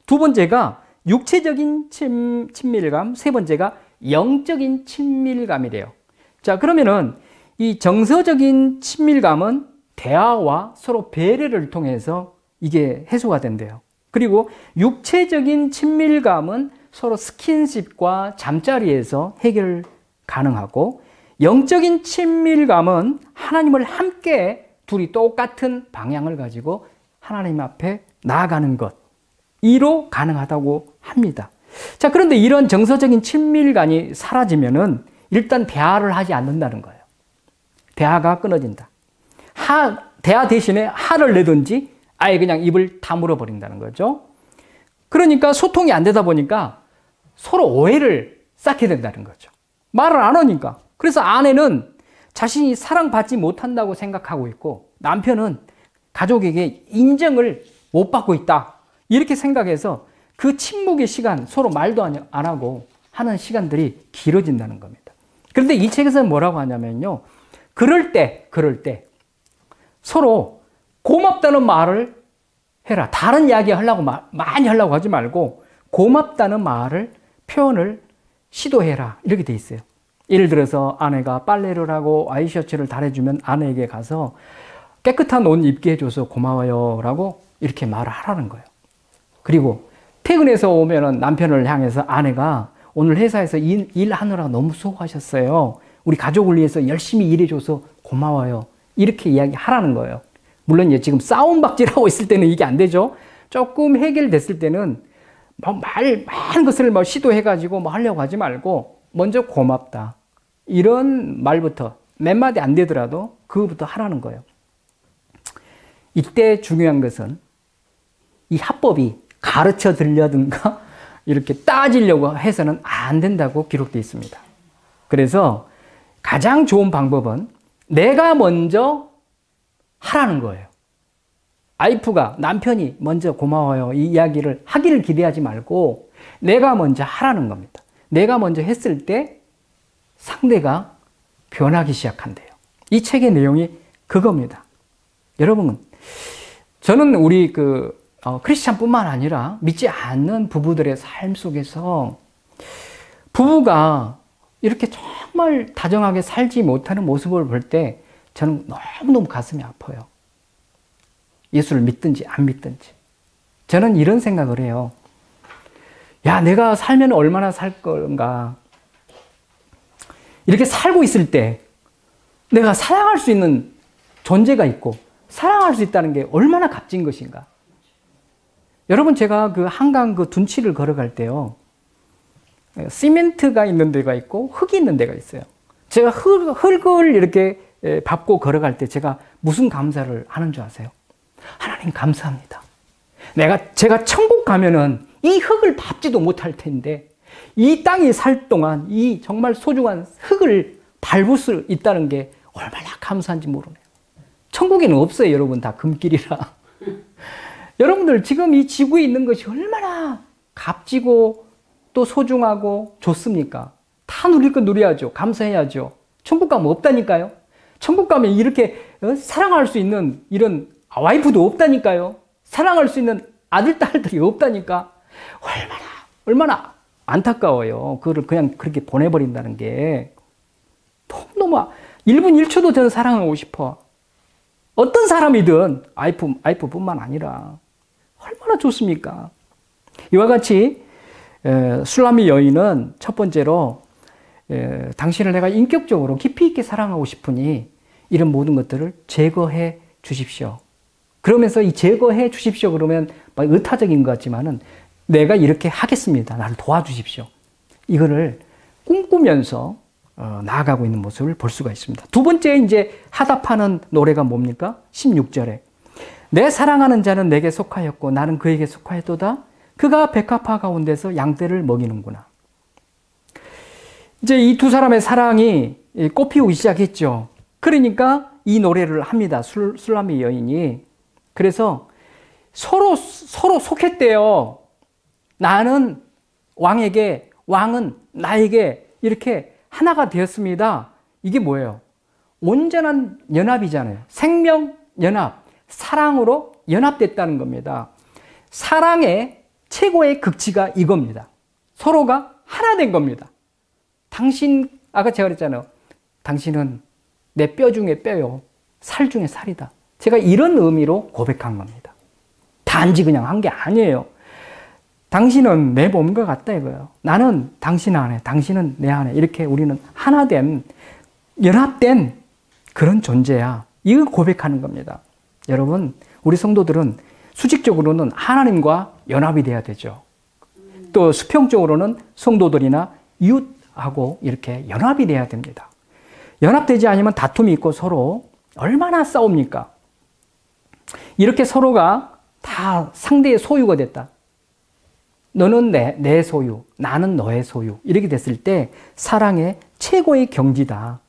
두 번째가 육체적인 친밀감, 세 번째가 영적인 친밀감이래요. 자, 그러면은 이 정서적인 친밀감은 대화와 서로 배려를 통해서 이게 해소가 된대요. 그리고 육체적인 친밀감은 서로 스킨십과 잠자리에서 해결 가능하고, 영적인 친밀감은 하나님을 함께 둘이 똑같은 방향을 가지고 하나님 앞에 나아가는 것, 이로 가능하다고 합니다. 자, 그런데 이런 정서적인 친밀감이 사라지면은 일단 대화를 하지 않는다는 거예요. 대화가 끊어진다. 대화 대신에 화를 내든지 아예 그냥 입을 다물어 버린다는 거죠. 그러니까 소통이 안 되다 보니까 서로 오해를 쌓게 된다는 거죠. 말을 안 하니까. 그래서 아내는 자신이 사랑받지 못한다고 생각하고 있고, 남편은 가족에게 인정을 못 받고 있다, 이렇게 생각해서 그 침묵의 시간, 서로 말도 안 하고 하는 시간들이 길어진다는 겁니다. 그런데 이 책에서는 뭐라고 하냐면요, 그럴 때 서로 고맙다는 말을 해라. 다른 이야기 하려고 많이 하려고 하지 말고 고맙다는 말을, 표현을 시도해라, 이렇게 돼 있어요. 예를 들어서 아내가 빨래를 하고 와이셔츠를 달아주면 아내에게 가서 깨끗한 옷 입게 해줘서 고마워요 라고 이렇게 말을 하라는 거예요. 그리고 퇴근해서 오면은 남편을 향해서 아내가 오늘 회사에서 일하느라 너무 수고하셨어요. 우리 가족을 위해서 열심히 일해줘서 고마워요. 이렇게 이야기하라는 거예요. 물론 지금 싸움박질하고 있을 때는 이게 안 되죠. 조금 해결됐을 때는 많은 것을 시도해가지고 하려고 하지 말고 먼저 고맙다, 이런 말부터 몇 마디 안 되더라도 그거부터 하라는 거예요. 이때 중요한 것은 이 합법이 가르쳐 들려든가 이렇게 따지려고 해서는 안 된다고 기록되어 있습니다. 그래서 가장 좋은 방법은 내가 먼저 하라는 거예요. 와이프가, 남편이 먼저 고마워요 이 이야기를 하기를 기대하지 말고 내가 먼저 하라는 겁니다. 내가 먼저 했을 때 상대가 변하기 시작한대요. 이 책의 내용이 그겁니다. 여러분, 저는 우리 크리스찬뿐만 아니라 믿지 않는 부부들의 삶 속에서 부부가 이렇게 정말 다정하게 살지 못하는 모습을 볼 때 저는 너무너무 가슴이 아파요. 예수를 믿든지 안 믿든지. 저는 이런 생각을 해요. 야, 내가 살면 얼마나 살 건가. 이렇게 살고 있을 때 내가 사랑할 수 있는 존재가 있고 사랑할 수 있다는 게 얼마나 값진 것인가. 여러분, 제가 한강 둔치를 걸어갈 때요, 시멘트가 있는 데가 있고 흙이 있는 데가 있어요. 제가 흙을 이렇게 밟고 걸어갈 때 제가 무슨 감사를 하는 줄 아세요? 하나님 감사합니다. 제가 천국 가면은 이 흙을 밟지도 못할 텐데 이 땅에 살 동안 이 정말 소중한 흙을 밟을 수 있다는 게 얼마나 감사한지 모르네요. 천국에는 없어요, 여러분. 다 금길이라. 여러분들, 지금 이 지구에 있는 것이 얼마나 값지고 또 소중하고 좋습니까? 다 누릴 거 누려야죠. 감사해야죠. 천국 가면 없다니까요. 천국 가면 이렇게 사랑할 수 있는 이런 와이프도 없다니까요. 사랑할 수 있는 아들, 딸들이 없다니까. 얼마나 안타까워요. 그거를 그냥 그렇게 보내버린다는 게. 너무너무 1분 1초도 저는 사랑하고 싶어. 어떤 사람이든 와이프뿐만 아니라 얼마나 좋습니까? 이와 같이 술라미 여인은 첫 번째로 당신을 내가 인격적으로 깊이 있게 사랑하고 싶으니 이런 모든 것들을 제거해 주십시오. 그러면서 이 제거해 주십시오 그러면 막 의타적인 것 같지만은 내가 이렇게 하겠습니다. 나를 도와주십시오. 이거를 꿈꾸면서 나아가고 있는 모습을 볼 수가 있습니다. 두 번째 이제 화답하는 노래가 뭡니까? 16절에 내 사랑하는 자는 내게 속하였고 나는 그에게 속하였도다. 그가 백합화 가운데서 양떼를 먹이는구나. 이제 이 두 사람의 사랑이 꽃피우기 시작했죠. 그러니까 이 노래를 합니다. 술라미 여인이. 그래서 서로 속했대요. 나는 왕에게 왕은 나에게 이렇게 하나가 되었습니다. 이게 뭐예요? 온전한 연합이잖아요. 생명 연합, 사랑으로 연합됐다는 겁니다. 사랑의 최고의 극치가 이겁니다. 서로가 하나 된 겁니다. 당신, 아까 제가 그랬잖아요. 당신은 내 뼈 중에 뼈요, 살 중에 살이다. 제가 이런 의미로 고백한 겁니다. 단지 그냥 한 게 아니에요. 당신은 내 몸과 같다 이거예요. 나는 당신 안에, 당신은 내 안에, 이렇게 우리는 하나된, 연합된 그런 존재야. 이걸 고백하는 겁니다. 여러분, 우리 성도들은 수직적으로는 하나님과 연합이 돼야 되죠. 또 수평적으로는 성도들이나 이웃하고 이렇게 연합이 돼야 됩니다. 연합되지 않으면 다툼이 있고 서로 얼마나 싸웁니까? 이렇게 서로가 다 상대의 소유가 됐다. 너는 내 소유, 나는 너의 소유. 이렇게 됐을 때 사랑의 최고의 경지다.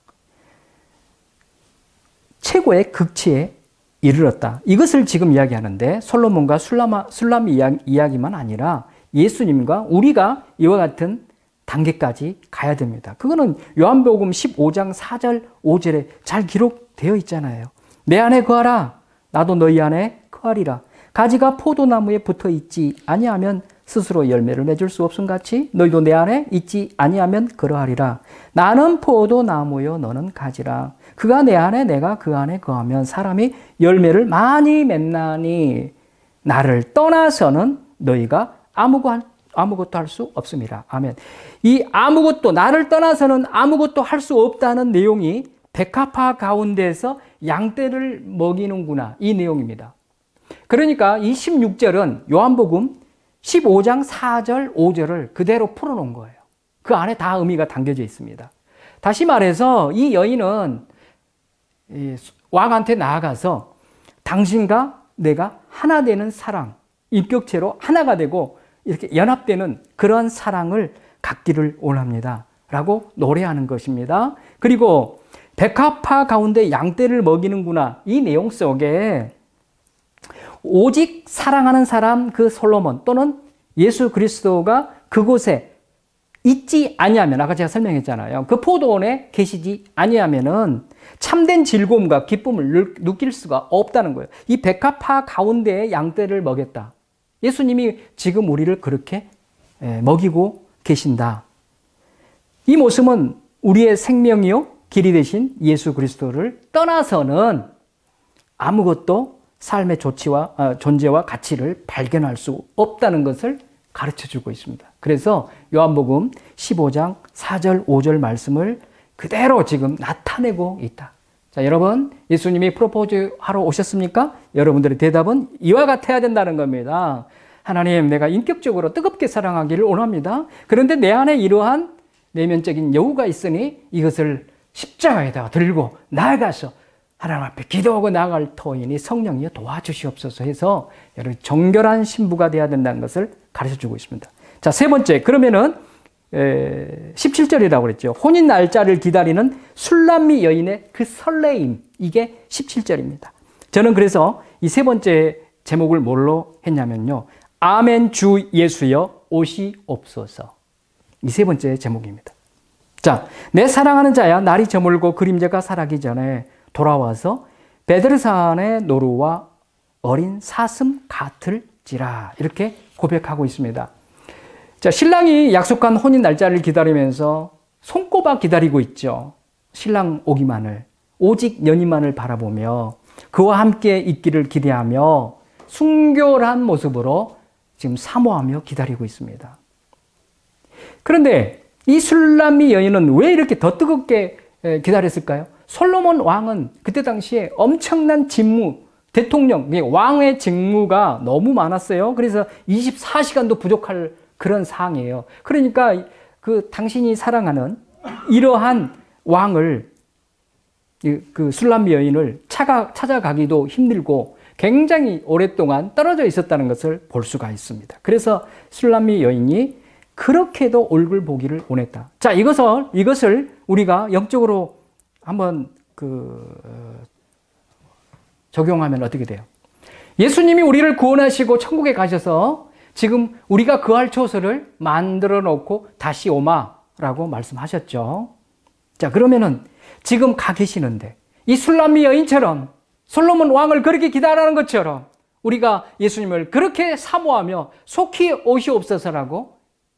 최고의 극치에 이르렀다. 이것을 지금 이야기하는데 솔로몬과 술람 이야기만 아니라 예수님과 우리가 이와 같은 단계까지 가야 됩니다. 그거는 요한복음 15장 4절 5절에 잘 기록되어 있잖아요. 내 안에 거하라. 나도 너희 안에 거하리라. 가지가 포도나무에 붙어 있지 아니하면 스스로 열매를 맺을 수 없음 같이 너희도 내 안에 있지 아니하면 그러하리라. 나는 포도나무요 너는 가지라. 그가 내 안에 내가 그 안에 거하면 사람이 열매를 많이 맺나니 나를 떠나서는 너희가 아무것도 할 수 없습니다. 아멘. 이 아무것도, 나를 떠나서는 아무것도 할 수 없다는 내용이 백합화 가운데서 양떼를 먹이는구나, 이 내용입니다. 그러니까 이 16절은 요한복음 15장 4절 5절을 그대로 풀어놓은 거예요. 그 안에 다 의미가 담겨져 있습니다. 다시 말해서 이 여인은 왕한테 나아가서 당신과 내가 하나 되는 사랑, 인격체로 하나가 되고 이렇게 연합되는 그런 사랑을 갖기를 원합니다. 라고 노래하는 것입니다. 그리고 백합화 가운데 양떼를 먹이는구나, 이 내용 속에 오직 사랑하는 사람 그 솔로몬 또는 예수 그리스도가 그곳에 있지 아니하면, 아까 제가 설명했잖아요. 그 포도원에 계시지 아니하면은 참된 즐거움과 기쁨을 느낄 수가 없다는 거예요. 이 백합화 가운데에 양떼를 먹였다. 예수님이 지금 우리를 그렇게 먹이고 계신다. 이 모습은 우리의 생명이요 길이 되신 예수 그리스도를 떠나서는 아무것도 삶의 존재와 가치를 발견할 수 없다는 것을 가르쳐주고 있습니다. 그래서 요한복음 15장 4절 5절 말씀을 그대로 지금 나타내고 있다. 자, 여러분, 예수님이 프로포즈 하러 오셨습니까? 여러분들의 대답은 이와 같아야 된다는 겁니다. 하나님, 내가 인격적으로 뜨겁게 사랑하기를 원합니다. 그런데 내 안에 이러한 내면적인 여우가 있으니 이것을 십자가에다가 들고 나아가서 하나님 앞에 기도하고 나아갈 터이니 성령이여 도와주시옵소서 해서 여러분 정결한 신부가 되어야 된다는 것을 가르쳐주고 있습니다. 자, 세 번째, 그러면은 17절이라고 그랬죠. 혼인 날짜를 기다리는 술람미 여인의 그 설레임, 이게 17절입니다. 저는 그래서 이 세 번째 제목을 뭘로 했냐면요, 아멘 주 예수여 오시옵소서. 이 세 번째 제목입니다. 자, 내 사랑하는 자야 날이 저물고 그림자가 사라기 전에 돌아와서 베드르산의 노루와 어린 사슴 같을지라, 이렇게 고백하고 있습니다. 자, 신랑이 약속한 혼인 날짜를 기다리면서 손꼽아 기다리고 있죠. 신랑 오기만을, 오직 연인만을 바라보며 그와 함께 있기를 기대하며 순결한 모습으로 지금 사모하며 기다리고 있습니다. 그런데 이 술람미 여인은 왜 이렇게 더 뜨겁게 기다렸을까요? 솔로몬 왕은 그때 당시에 엄청난 직무, 대통령, 왕의 직무가 너무 많았어요. 그래서 24시간도 부족할 그런 상황이에요. 그러니까 그 당신이 사랑하는 이러한 왕을, 그 술람미 여인을 찾아가기도 힘들고 굉장히 오랫동안 떨어져 있었다는 것을 볼 수가 있습니다. 그래서 술람미 여인이 그렇게도 얼굴 보기를 원했다. 자, 이것을 우리가 영적으로 한번 적용하면 어떻게 돼요? 예수님이 우리를 구원하시고 천국에 가셔서 지금 우리가 거할 처소를 만들어 놓고 다시 오마라고 말씀하셨죠. 자, 그러면은 지금 가 계시는데 이 술람미 여인처럼 솔로몬 왕을 그렇게 기다리는 것처럼 우리가 예수님을 그렇게 사모하며 속히 오시옵소서라고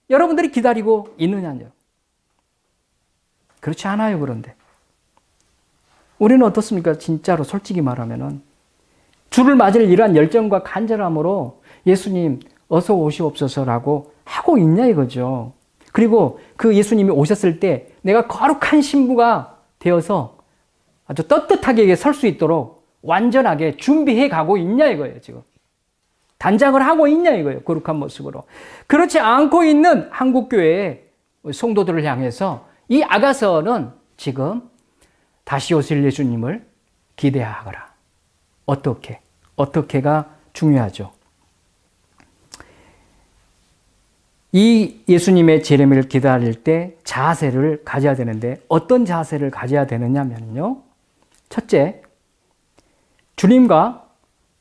여러분들이 기다리고 있느냐요. 그렇지 않아요. 그런데 우리는 어떻습니까? 진짜로 솔직히 말하면은 주를 맞을 이러한 열정과 간절함으로 예수님 어서 오시옵소서라고 하고 있냐 이거죠. 그리고 그 예수님이 오셨을 때 내가 거룩한 신부가 되어서 아주 떳떳하게 설 수 있도록 완전하게 준비해 가고 있냐 이거예요. 지금 단장을 하고 있냐 이거예요. 거룩한 모습으로. 그렇지 않고 있는 한국교회의 성도들을 향해서 이 아가서는 지금 다시 오실 예수님을 기대하거라. 어떻게가 중요하죠. 이 예수님의 재림을 기다릴 때 자세를 가져야 되는데 어떤 자세를 가져야 되느냐면요. 첫째, 주님과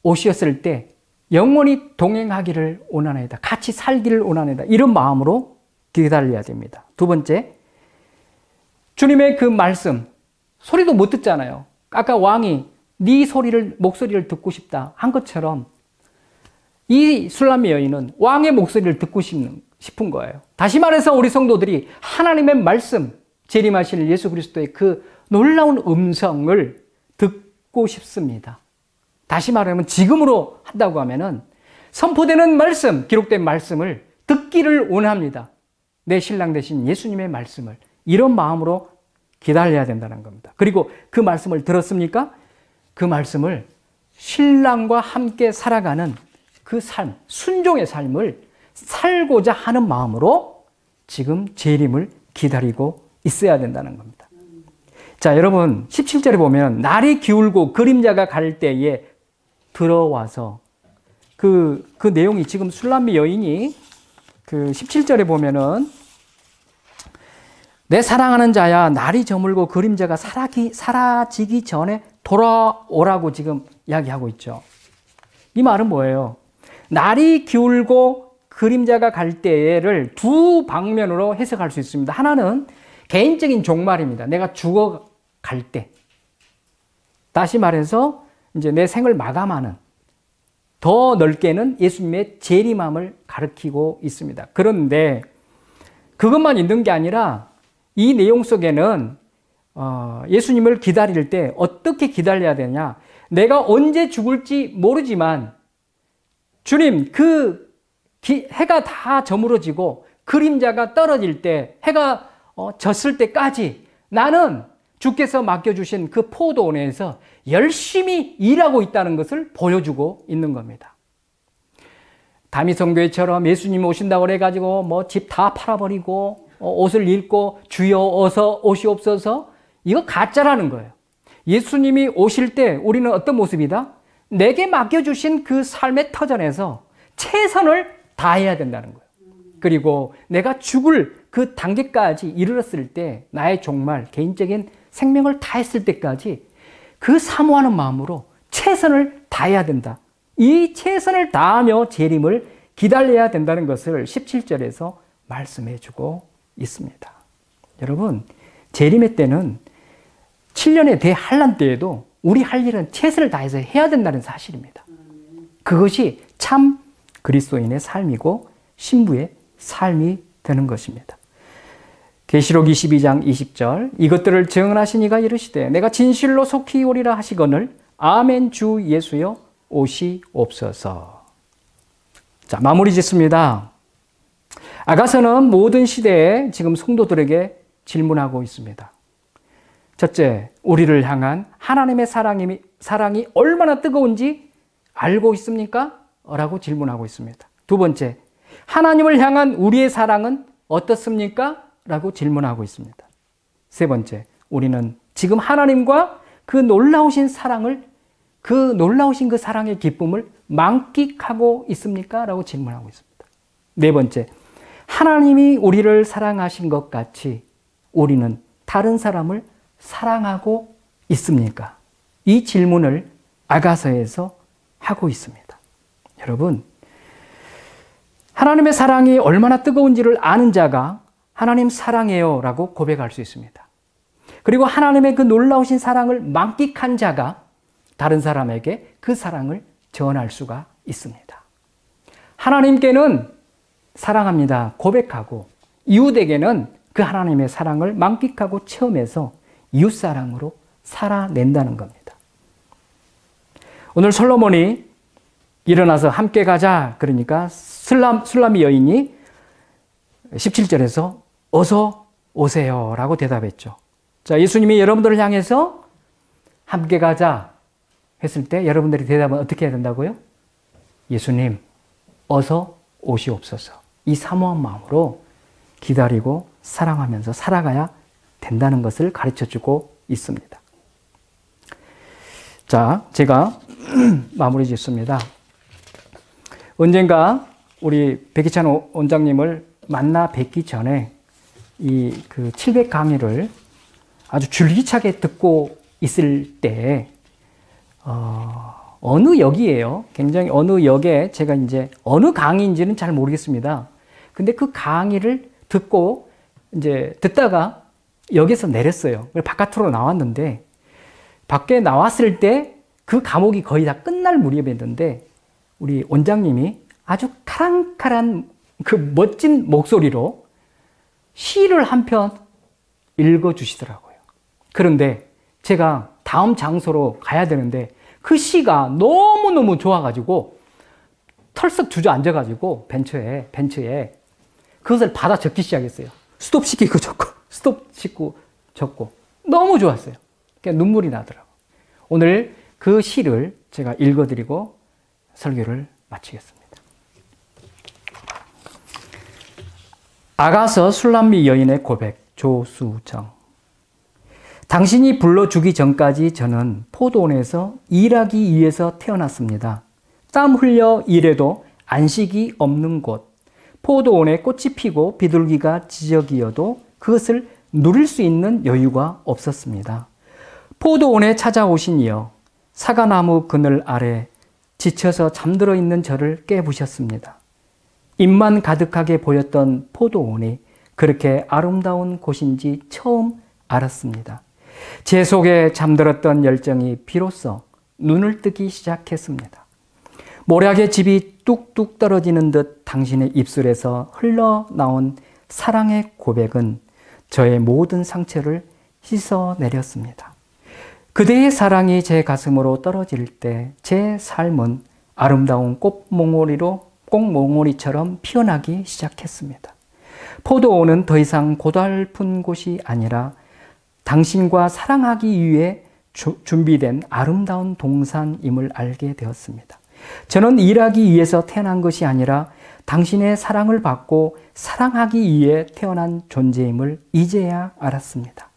오셨을 때 영원히 동행하기를 원하나이다. 같이 살기를 원하나이다. 이런 마음으로 기다려야 됩니다. 두 번째, 주님의 그 말씀, 소리도 못 듣잖아요. 아까 왕이 네 목소리를 듣고 싶다 한 것처럼 이 술람미 여인은 왕의 목소리를 듣고 싶은 거예요. 다시 말해서 우리 성도들이 하나님의 말씀, 재림하실 예수 그리스도의 그 놀라운 음성을 듣고 싶습니다. 다시 말하면 지금으로 한다고 하면은 선포되는 말씀, 기록된 말씀을 듣기를 원합니다. 내 신랑 되신 예수님의 말씀을 이런 마음으로 기다려야 된다는 겁니다. 그리고 그 말씀을 들었습니까? 그 말씀을 신랑과 함께 살아가는 그 삶, 순종의 삶을 살고자 하는 마음으로 지금 재림을 기다리고 있어야 된다는 겁니다. 자, 여러분 17절에 보면 날이 기울고 그림자가 갈 때에 들어와서 그 내용이 지금 술람미 여인이 그 17절에 보면은 내 사랑하는 자야 날이 저물고 그림자가 사라지기 전에 돌아오라고 지금 이야기하고 있죠. 이 말은 뭐예요? 날이 기울고 그림자가 갈 때를 두 방면으로 해석할 수 있습니다. 하나는 개인적인 종말입니다. 내가 죽어갈 때. 다시 말해서 이제 내 생을 마감하는, 더 넓게는 예수님의 재림함을 가리키고 있습니다. 그런데 그것만 있는 게 아니라 이 내용 속에는 예수님을 기다릴 때 어떻게 기다려야 되냐? 내가 언제 죽을지 모르지만 주님, 해가 다 저물어지고 그림자가 떨어질 때, 해가 졌을 때까지 나는 주께서 맡겨주신 그 포도원에서 열심히 일하고 있다는 것을 보여주고 있는 겁니다. 다미성교회처럼 예수님 오신다고 그래가지고 뭐 집 다 팔아버리고 옷을 잃고 주여 어서 오시옵소서, 이거 가짜라는 거예요. 예수님이 오실 때 우리는 어떤 모습이다? 내게 맡겨주신 그 삶의 터전에서 최선을 다해야 된다는 거예요. 그리고 내가 죽을 그 단계까지 이르렀을 때, 나의 종말, 개인적인 생명을 다했을 때까지 그 사모하는 마음으로 최선을 다해야 된다. 이 최선을 다하며 재림을 기다려야 된다는 것을 17절에서 말씀해 주고 있습니다. 여러분, 재림의 때는 7년의 대환란 때에도 우리 할 일은 최선을 다해서 해야 된다는 사실입니다. 그것이 참 그리스도인의 삶이고 신부의 삶이 되는 것입니다. 계시록 22장 20절, 이것들을 증언하시니가 이르시되 내가 진실로 속히 오리라 하시거늘 아멘 주 예수여 오시옵소서. 자, 마무리 짓습니다. 아가서는 모든 시대에 지금 성도들에게 질문하고 있습니다. 첫째, 우리를 향한 하나님의 사랑이 얼마나 뜨거운지 알고 있습니까? 라고 질문하고 있습니다. 두 번째, 하나님을 향한 우리의 사랑은 어떻습니까? 라고 질문하고 있습니다. 세 번째, 우리는 지금 하나님과 그 놀라우신 그 사랑의 기쁨을 만끽하고 있습니까? 라고 질문하고 있습니다. 네 번째, 하나님이 우리를 사랑하신 것 같이 우리는 다른 사람을 사랑하고 있습니까? 이 질문을 아가서에서 하고 있습니다. 여러분, 하나님의 사랑이 얼마나 뜨거운지를 아는 자가 하나님 사랑해요 라고 고백할 수 있습니다. 그리고 하나님의 그 놀라우신 사랑을 만끽한 자가 다른 사람에게 그 사랑을 전할 수가 있습니다. 하나님께는 사랑합니다 고백하고 이웃에게는 그 하나님의 사랑을 만끽하고 체험해서 이웃사랑으로 살아낸다는 겁니다. 오늘 솔로몬이 일어나서 함께 가자 그러니까 술람미 여인이 17절에서 어서 오세요 라고 대답했죠. 자, 예수님이 여러분들을 향해서 함께 가자 했을 때 여러분들이 대답은 어떻게 해야 된다고요? 예수님 어서 오시옵소서. 이 사모한 마음으로 기다리고 사랑하면서 살아가야 된다는 것을 가르쳐주고 있습니다. 자, 제가 마무리 짓습니다. 언젠가 우리 백희찬 원장님을 만나 뵙기 전에 이 그 700 강의를 아주 줄기차게 듣고 있을 때 어느 역이에요. 굉장히 어느 역에 제가 이제 어느 강의인지는 잘 모르겠습니다. 근데 그 강의를 듣고 이제 듣다가 역에서 내렸어요. 바깥으로 나왔는데 밖에 나왔을 때 그 과목이 거의 다 끝날 무렵이었는데 우리 원장님이 아주 카랑카랑 그 멋진 목소리로 시를 한 편 읽어주시더라고요. 그런데 제가 다음 장소로 가야 되는데 그 시가 너무너무 좋아가지고 털썩 주저앉아가지고 벤처에 그것을 받아 적기 시작했어요. 스톱시키고 적고 스톱시키고 적고 너무 좋았어요. 그러니까 눈물이 나더라고요. 오늘 그 시를 제가 읽어드리고 설교를 마치겠습니다. 아가서 술람미 여인의 고백, 조수정. 당신이 불러주기 전까지 저는 포도원에서 일하기 위해서 태어났습니다. 땀 흘려 일해도 안식이 없는 곳, 포도원에 꽃이 피고 비둘기가 지저귀어도 그것을 누릴 수 있는 여유가 없었습니다. 포도원에 찾아오신 이여, 사과나무 그늘 아래 지쳐서 잠들어 있는 저를 깨부셨습니다. 입만 가득하게 보였던 포도원이 그렇게 아름다운 곳인지 처음 알았습니다. 제 속에 잠들었던 열정이 비로소 눈을 뜨기 시작했습니다. 모략의 즙이 뚝뚝 떨어지는 듯 당신의 입술에서 흘러나온 사랑의 고백은 저의 모든 상처를 씻어내렸습니다. 그대의 사랑이 제 가슴으로 떨어질 때 제 삶은 아름다운 꽃몽오리처럼 피어나기 시작했습니다. 포도원은 더 이상 고달픈 곳이 아니라 당신과 사랑하기 위해 준비된 아름다운 동산임을 알게 되었습니다. 저는 일하기 위해서 태어난 것이 아니라 당신의 사랑을 받고 사랑하기 위해 태어난 존재임을 이제야 알았습니다.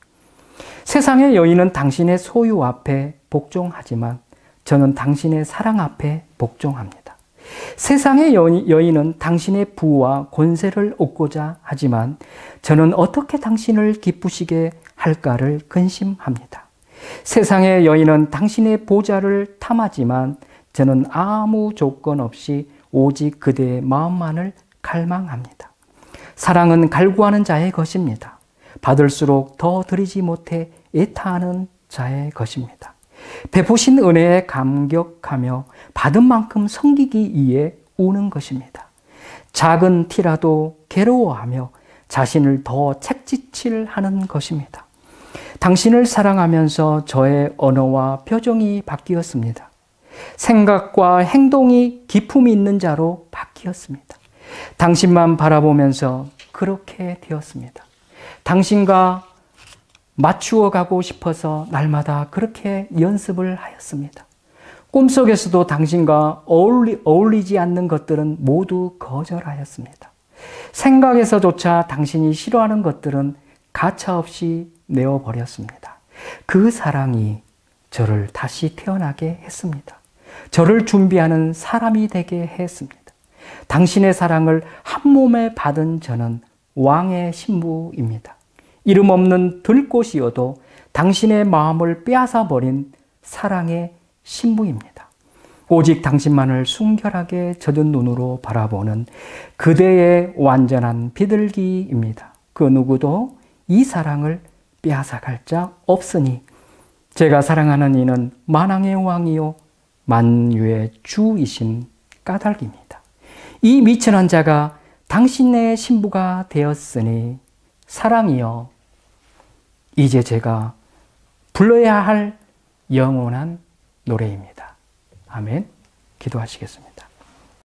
세상의 여인은 당신의 소유 앞에 복종하지만 저는 당신의 사랑 앞에 복종합니다. 세상의 여인은 당신의 부와 권세를 얻고자 하지만 저는 어떻게 당신을 기쁘시게 할까를 근심합니다. 세상의 여인은 당신의 보좌를 탐하지만 저는 아무 조건 없이 오직 그대의 마음만을 갈망합니다. 사랑은 갈구하는 자의 것입니다. 받을수록 더 드리지 못해 애타하는 자의 것입니다. 베푸신 은혜에 감격하며 받은 만큼 섬기기 위해 우는 것입니다. 작은 티라도 괴로워하며 자신을 더 책짓질하는 것입니다. 당신을 사랑하면서 저의 언어와 표정이 바뀌었습니다. 생각과 행동이 기품이 있는 자로 바뀌었습니다. 당신만 바라보면서 그렇게 되었습니다. 당신과 맞추어 가고 싶어서 날마다 그렇게 연습을 하였습니다. 꿈속에서도 당신과 어울리지 않는 것들은 모두 거절하였습니다. 생각에서조차 당신이 싫어하는 것들은 가차없이 내어버렸습니다. 그 사랑이 저를 다시 태어나게 했습니다. 저를 준비하는 사람이 되게 했습니다. 당신의 사랑을 한 몸에 받은 저는 왕의 신부입니다. 이름 없는 들꽃이어도 당신의 마음을 빼앗아 버린 사랑의 신부입니다. 오직 당신만을 순결하게 젖은 눈으로 바라보는 그대의 완전한 비둘기입니다. 그 누구도 이 사랑을 빼앗아갈 자 없으니 제가 사랑하는 이는 만왕의 왕이요 만유의 주이신 까닭입니다. 이 미천한 자가 당신의 신부가 되었으니 사랑이여 이제 제가 불러야 할 영원한 노래입니다. 아멘. 기도하시겠습니다.